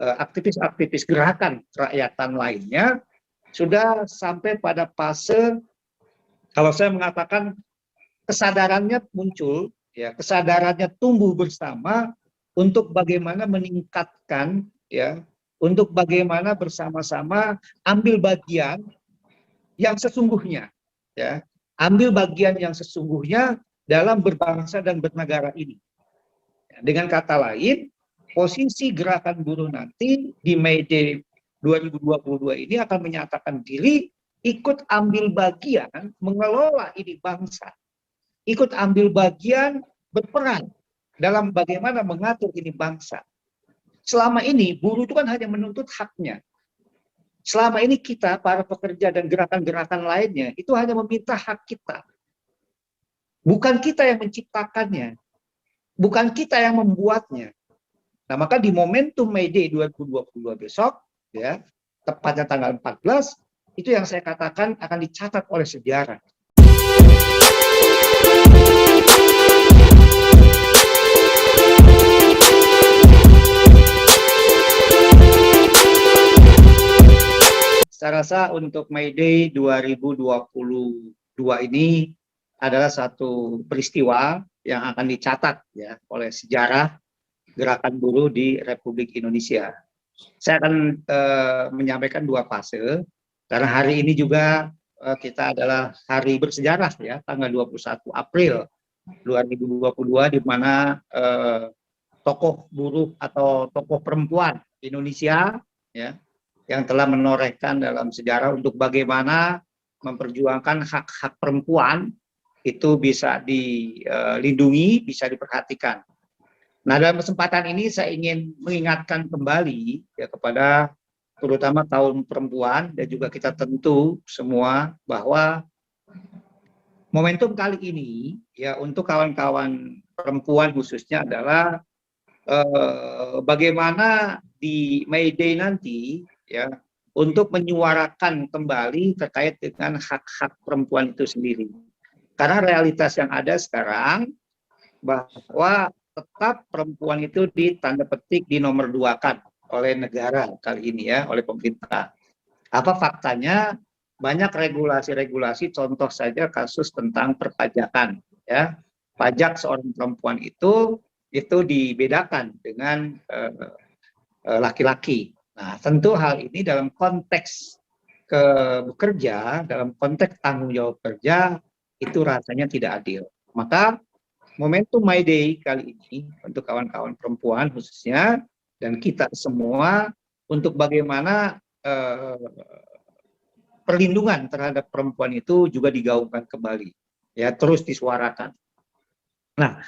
aktivis-aktivis gerakan kerakyatan lainnya sudah sampai pada fase, kalau saya mengatakan kesadarannya muncul, ya kesadarannya tumbuh bersama untuk bagaimana meningkatkan, ya untuk bagaimana bersama-sama ambil bagian yang sesungguhnya, ya ambil bagian yang sesungguhnya dalam berbangsa dan bernegara ini. Dengan kata lain, posisi gerakan buruh nanti di May Day 2022 ini akan menyatakan diri ikut ambil bagian mengelola ini bangsa, ikut ambil bagian berperan dalam bagaimana mengatur ini bangsa. Selama ini buruh itu kan hanya menuntut haknya. Selama ini kita, para pekerja dan gerakan-gerakan lainnya, itu hanya meminta hak kita. Bukan kita yang menciptakannya. Bukan kita yang membuatnya. Nah, maka di momentum May Day 2022 besok, ya, tepatnya tanggal 14, itu yang saya katakan akan dicatat oleh sejarah. Saya rasa untuk May Day 2022 ini adalah satu peristiwa yang akan dicatat, ya, oleh sejarah gerakan buruh di Republik Indonesia. Saya akan menyampaikan dua fase, karena hari ini juga kita adalah hari bersejarah, ya, tanggal 21 April 2022, di mana tokoh buruh atau tokoh perempuan Indonesia, ya, yang telah menorehkan dalam sejarah untuk bagaimana memperjuangkan hak-hak perempuan itu bisa dilindungi, bisa diperhatikan. Nah, dalam kesempatan ini saya ingin mengingatkan kembali, ya, kepada terutama kaum perempuan dan juga kita tentu semua, bahwa momentum kali ini, ya, untuk kawan-kawan perempuan khususnya adalah bagaimana di May Day nanti, ya, untuk menyuarakan kembali terkait dengan hak-hak perempuan itu sendiri. Karena realitas yang ada sekarang bahwa tetap perempuan itu ditanda petik dinomor duakan oleh negara kali ini, ya, oleh pemerintah. Apa faktanya? Banyak regulasi-regulasi, contoh saja kasus tentang perpajakan, ya. Pajak seorang perempuan itu dibedakan dengan laki-laki. Nah, tentu hal ini dalam konteks bekerja, dalam konteks tanggung jawab kerja, itu rasanya tidak adil. Maka momentum May Day kali ini untuk kawan-kawan perempuan khususnya dan kita semua untuk bagaimana perlindungan terhadap perempuan itu juga digaungkan kembali, ya, terus disuarakan. Nah,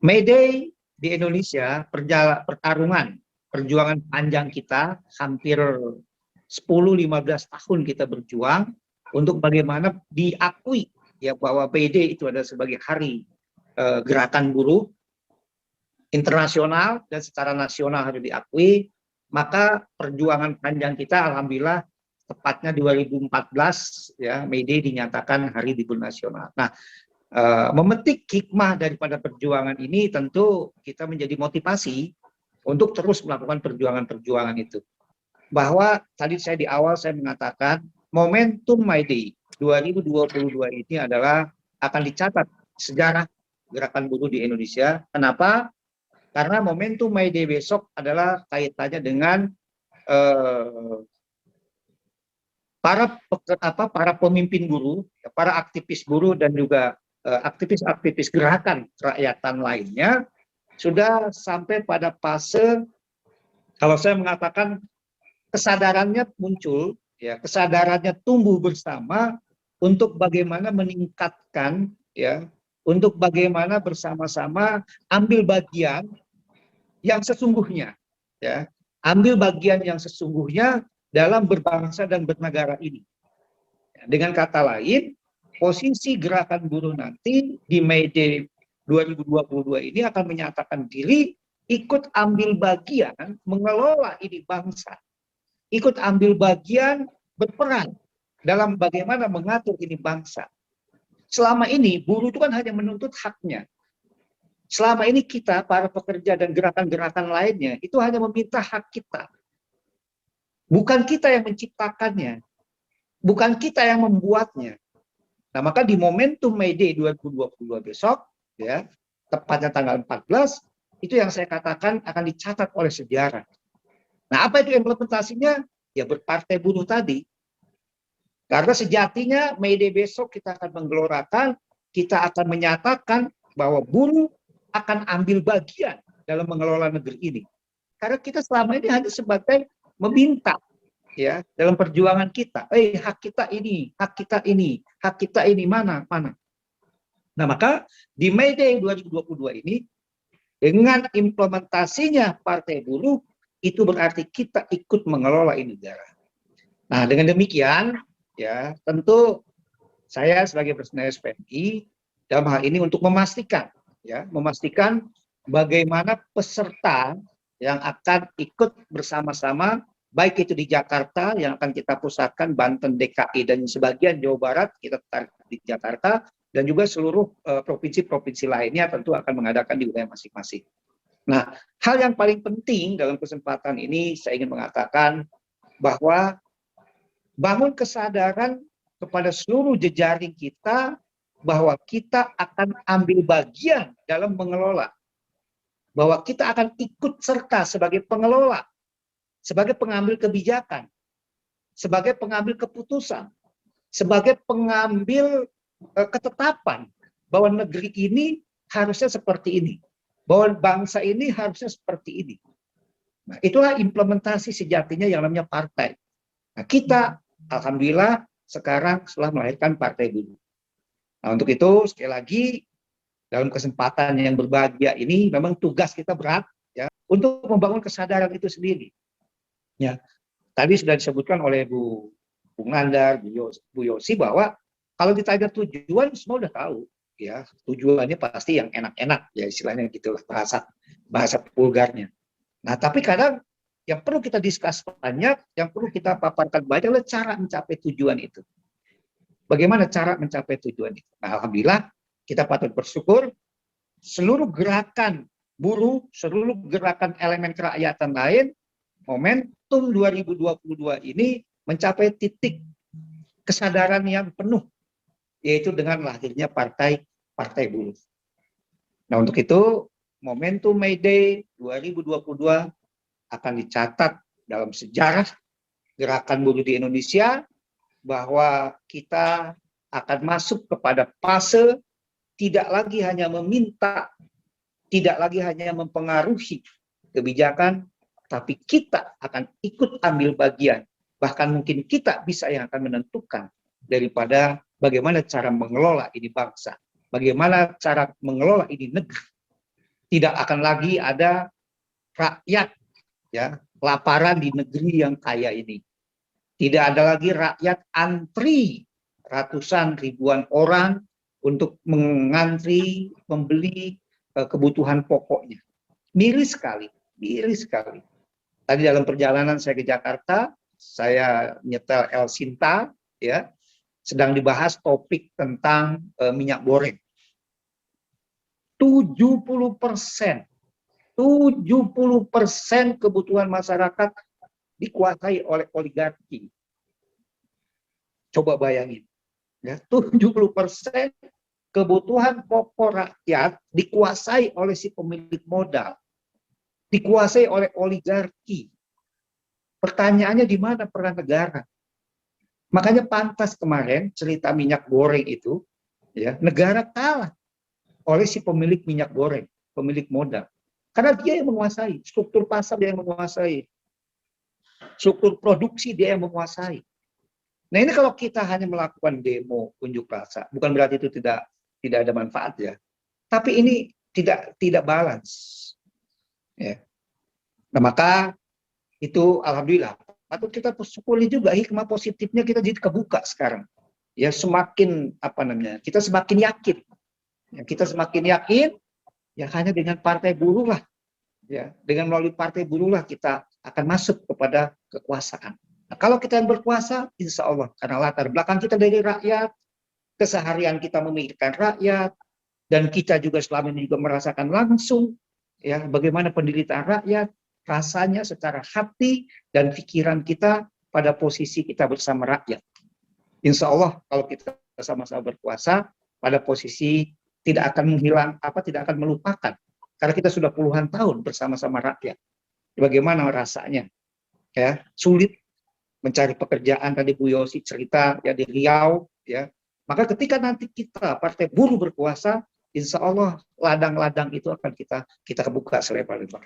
May Day di Indonesia perjuangan panjang kita, hampir 10-15 tahun kita berjuang untuk bagaimana diakui, ya, bahwa May Day itu adalah sebagai hari gerakan buruh internasional dan secara nasional harus diakui. Maka perjuangan panjang kita, alhamdulillah, tepatnya 2014, ya, May Day dinyatakan hari libur nasional. Nah, memetik hikmah daripada perjuangan ini tentu kita menjadi motivasi untuk terus melakukan perjuangan-perjuangan itu. Bahwa tadi saya di awal saya mengatakan momentum May Day 2022 ini adalah akan dicatat sejarah gerakan buruh di Indonesia. Kenapa? Karena momentum May Day besok adalah kaitannya dengan para pemimpin buruh, para aktivis buruh dan juga aktivis-aktivis gerakan kerakyatan lainnya sudah sampai pada fase, kalau saya mengatakan kesadarannya muncul, ya kesadarannya tumbuh bersama untuk bagaimana meningkatkan, ya, untuk bagaimana bersama-sama ambil bagian yang sesungguhnya, ya, ambil bagian yang sesungguhnya dalam berbangsa dan bernegara ini. Dengan kata lain, posisi gerakan buruh nanti di May Day 2022 ini akan menyatakan diri ikut ambil bagian mengelola ini bangsa, ikut ambil bagian berperan dalam bagaimana mengatur ini bangsa. Selama ini buruh itu kan hanya menuntut haknya. Selama ini kita, para pekerja dan gerakan-gerakan lainnya, itu hanya meminta hak kita. Bukan kita yang menciptakannya. Bukan kita yang membuatnya. Nah, maka di momentum May Day 2022 besok, ya, tepatnya tanggal 14, itu yang saya katakan akan dicatat oleh sejarah. Nah, apa itu implementasinya? Ya berpartai buruh tadi. Karena sejatinya May Day besok kita akan menggelorakan, kita akan menyatakan bahwa buruh akan ambil bagian dalam mengelola negeri ini. Karena kita selama ini hanya sebagai meminta, ya, dalam perjuangan kita. Hak kita ini, hak kita ini, hak kita ini mana? Nah, maka di May Day 2022 ini, dengan implementasinya partai buruh, itu berarti kita ikut mengelola ini negara. Nah, dengan demikian, ya, tentu saya sebagai personel SPMI dalam hal ini untuk memastikan, ya, bagaimana peserta yang akan ikut bersama-sama, baik itu di Jakarta yang akan kita pusatkan, Banten, DKI, dan sebagian Jawa Barat kita tarik di Jakarta, dan juga seluruh provinsi-provinsi lainnya tentu akan mengadakan di wilayah masing-masing. Nah, hal yang paling penting dalam kesempatan ini saya ingin mengatakan bahwa bangun kesadaran kepada seluruh jejaring kita bahwa kita akan ambil bagian dalam mengelola, bahwa kita akan ikut serta sebagai pengelola, sebagai pengambil kebijakan, sebagai pengambil keputusan, sebagai pengambil ketetapan bahwa negeri ini harusnya seperti ini, bahwa bangsa ini harusnya seperti ini. Nah, itulah implementasi sejatinya yang namanya partai. Nah, kita alhamdulillah sekarang setelah melahirkan Partai Buruh. Nah, untuk itu sekali lagi dalam kesempatan yang berbahagia ini memang tugas kita berat, ya, untuk membangun kesadaran itu sendiri. Ya, tadi sudah disebutkan oleh Bung Nandar, Bu Yosi, bahwa kalau ditanya tujuan semua udah tahu, ya, tujuannya pasti yang enak-enak, ya, istilahnya gitulah bahasa vulgarnya. Nah, tapi kadang yang perlu kita diskus banyak, yang perlu kita paparkan banyak adalah cara mencapai tujuan itu. Bagaimana cara mencapai tujuan itu? Nah, alhamdulillah kita patut bersyukur seluruh gerakan buruh, seluruh gerakan elemen kerakyatan lain, momentum 2022 ini mencapai titik kesadaran yang penuh, yaitu dengan lahirnya partai buruh. Nah, untuk itu momentum May Day 2022 akan dicatat dalam sejarah gerakan buruh di Indonesia, bahwa kita akan masuk kepada fase tidak lagi hanya meminta, tidak lagi hanya mempengaruhi kebijakan, tapi kita akan ikut ambil bagian. Bahkan mungkin kita bisa yang akan menentukan daripada bagaimana cara mengelola ini bangsa, bagaimana cara mengelola ini negeri. Tidak akan lagi ada rakyat, ya, kelaparan di negeri yang kaya ini. Tidak ada lagi rakyat antri ratusan ribuan orang untuk mengantri membeli kebutuhan pokoknya. Miris sekali, miris sekali. Tadi dalam perjalanan saya ke Jakarta, saya nyetel El Sinta, ya, sedang dibahas topik tentang minyak goreng. 70% kebutuhan masyarakat dikuasai oleh oligarki. Coba bayangin, ya, 70% kebutuhan pokok rakyat dikuasai oleh si pemilik modal, dikuasai oleh oligarki. Pertanyaannya di mana peran negara? Makanya pantas kemarin cerita minyak goreng itu, ya, negara kalah oleh si pemilik minyak goreng, pemilik modal. Karena dia yang menguasai, struktur pasar dia yang menguasai, struktur produksi dia yang menguasai. Nah, ini kalau kita hanya melakukan demo, unjuk rasa, bukan berarti itu tidak ada manfaat, ya. Tapi ini tidak balance. Ya. Nah, maka itu alhamdulillah patut kita bersyukuri juga, hikmah positifnya kita jadi kebuka sekarang. Ya, semakin kita semakin yakin. Ya, kita semakin yakin, ya, hanya dengan partai buruh lah, ya, dengan melalui partai buruh lah kita akan masuk kepada kekuasaan. Nah, kalau kita yang berkuasa, insya Allah, karena latar belakang kita dari rakyat, keseharian kita memikirkan rakyat, dan kita juga selama ini juga merasakan langsung ya bagaimana penderitaan rakyat, rasanya secara hati dan pikiran kita pada posisi kita bersama rakyat. Insya Allah kalau kita sama-sama berkuasa pada posisi tidak akan menghilang tidak akan melupakan karena kita sudah puluhan tahun bersama-sama rakyat. Bagaimana rasanya? Ya, sulit mencari pekerjaan, tadi Bu Yosi cerita ya di Riau ya. Maka ketika nanti kita partai buruh berkuasa, insya Allah ladang-ladang itu akan kita buka selebar-lebar.